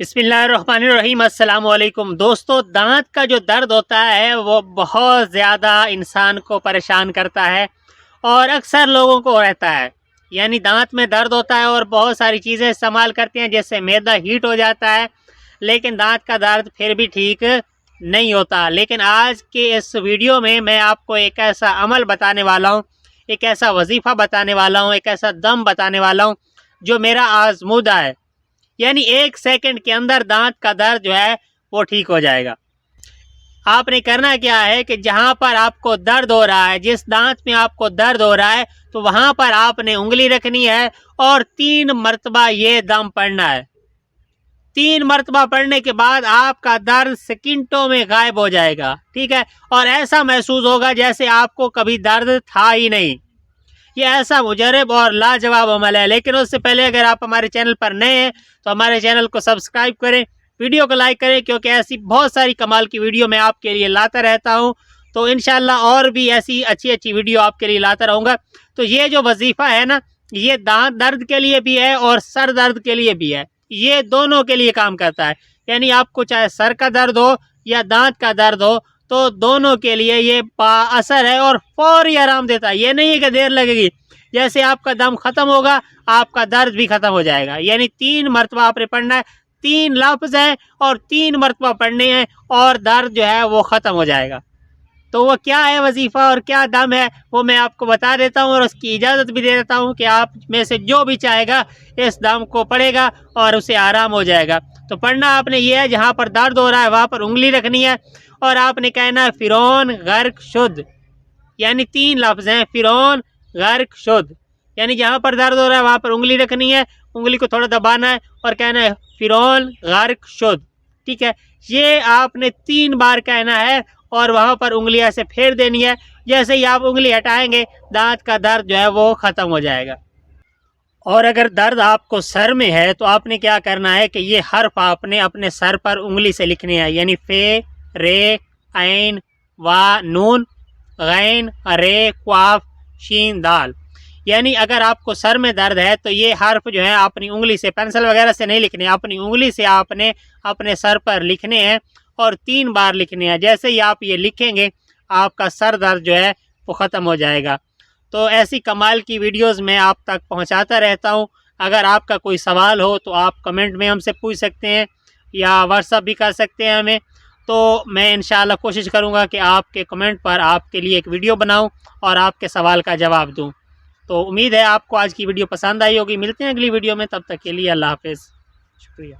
بسم اللہ الرحمن الرحیم۔ السلام علیکم دوستو، دانت کا جو درد ہوتا ہے وہ بہت زیادہ انسان کو پریشان کرتا ہے اور اکثر لوگوں کو رہتا ہے۔ یعنی دانت میں درد ہوتا ہے اور بہت ساری چیزیں استعمال کرتے ہیں، جیسے معدہ ہیٹ ہو جاتا ہے، لیکن دانت کا درد پھر بھی ٹھیک نہیں ہوتا۔ لیکن آج کے اس ویڈیو میں میں آپ کو ایک ایسا عمل بتانے والا ہوں، ایک ایسا وظیفہ بتانے والا ہوں، ایک ایسا دم بتانے والا ہوں جو میرا آزمودہ ہے۔ یعنی 1 سیکنڈ کے اندر دانت کا درد جو ہے وہ ٹھیک ہو جائے گا۔ آپ نے کرنا کیا ہے کہ جہاں پر آپ کو درد ہو رہا ہے، جس دانت میں آپ کو درد ہو رہا ہے، تو وہاں پر آپ نے انگلی رکھنی ہے اور 3 مرتبہ یہ دم پڑھنا ہے۔ 3 مرتبہ پڑھنے کے بعد آپ کا درد سیکنڈوں میں غائب ہو جائے گا، ٹھیک ہے؟ اور ایسا محسوس ہوگا جیسے آپ کو کبھی درد تھا ہی نہیں۔ یہ ایسا مجرب اور لاجواب عمل ہے۔ لیکن اس سے پہلے اگر آپ ہمارے چینل پر نئے ہیں تو ہمارے چینل کو سبسکرائب کریں، ویڈیو کو لائک کریں، کیونکہ ایسی بہت ساری کمال کی ویڈیو میں آپ کے لیے لاتا رہتا ہوں۔ تو انشاءاللہ اور بھی ایسی اچھی ویڈیو آپ کے لیے لاتا رہوں گا۔ تو یہ جو وظیفہ ہے نا، یہ دانت درد کے لیے بھی ہے اور سر درد کے لیے بھی ہے۔ یہ دونوں کے لیے کام کرتا ہے۔ یعنی آپ کو چاہے سر کا درد ہو یا دانت کا درد ہو، تو دونوں کے لیے یہ با اثر ہے اور فوری آرام دیتا ہے۔ یہ نہیں ہے کہ دیر لگے گی، جیسے آپ کا دم ختم ہوگا آپ کا درد بھی ختم ہو جائے گا۔ یعنی 3 مرتبہ آپ نے پڑھنا ہے، 3 لفظ ہیں اور 3 مرتبہ پڑھنے ہیں اور درد جو ہے وہ ختم ہو جائے گا۔ تو وہ کیا ہے وظیفہ اور کیا دم ہے وہ میں آپ کو بتا دیتا ہوں، اور اس کی اجازت بھی دے دیتا ہوں کہ آپ میں سے جو بھی چاہے گا اس دم کو پڑھے گا اور اسے آرام ہو جائے گا۔ تو پڑھنا آپ نے یہ ہے، جہاں پر درد ہو رہا ہے وہاں پر انگلی رکھنی ہے اور آپ نے کہنا ہے فرعون غرق شد۔ یعنی 3 لفظ ہیں، فرعون غرق شد۔ یعنی جہاں پر درد ہو رہا ہے وہاں پر انگلی رکھنی ہے، انگلی کو تھوڑا دبانا ہے اور کہنا ہے فرعون غرق شد، ٹھیک ہے؟ یہ آپ نے 3 بار کہنا ہے اور وہاں پر انگلی ایسے پھیر دینی ہے۔ جیسے ہی آپ انگلی ہٹائیں گے دانت کا درد جو ہے وہ ختم ہو جائے گا۔ اور اگر درد آپ کو سر میں ہے تو آپ نے کیا کرنا ہے کہ یہ حرف آپ نے اپنے سر پر انگلی سے لکھنے ہیں، یعنی فے، رے، عین، وا، نون، غین، رے، قاف، شین، دال۔ یعنی اگر آپ کو سر میں درد ہے تو یہ حرف جو ہے اپنی انگلی سے، پینسل وغیرہ سے نہیں لکھنے، اپنی انگلی سے آپ نے اپنے سر پر لکھنے ہیں اور 3 بار لکھنے ہیں۔ جیسے ہی آپ یہ لکھیں گے آپ کا سر درد جو ہے وہ ختم ہو جائے گا۔ تو ایسی کمال کی ویڈیوز میں آپ تک پہنچاتا رہتا ہوں۔ اگر آپ کا کوئی سوال ہو تو آپ کمنٹ میں ہم سے پوچھ سکتے ہیں یا واٹس ایپ بھی کر سکتے ہیں ہمیں۔ تو میں انشاءاللہ کوشش کروں گا کہ آپ کے کمنٹ پر آپ کے لیے ایک ویڈیو بناؤں اور آپ کے سوال کا جواب دوں۔ تو امید ہے آپ کو آج کی ویڈیو پسند آئی ہوگی۔ ملتے ہیں اگلی ویڈیو میں، تب تک کے لیے اللہ حافظ، شکریہ۔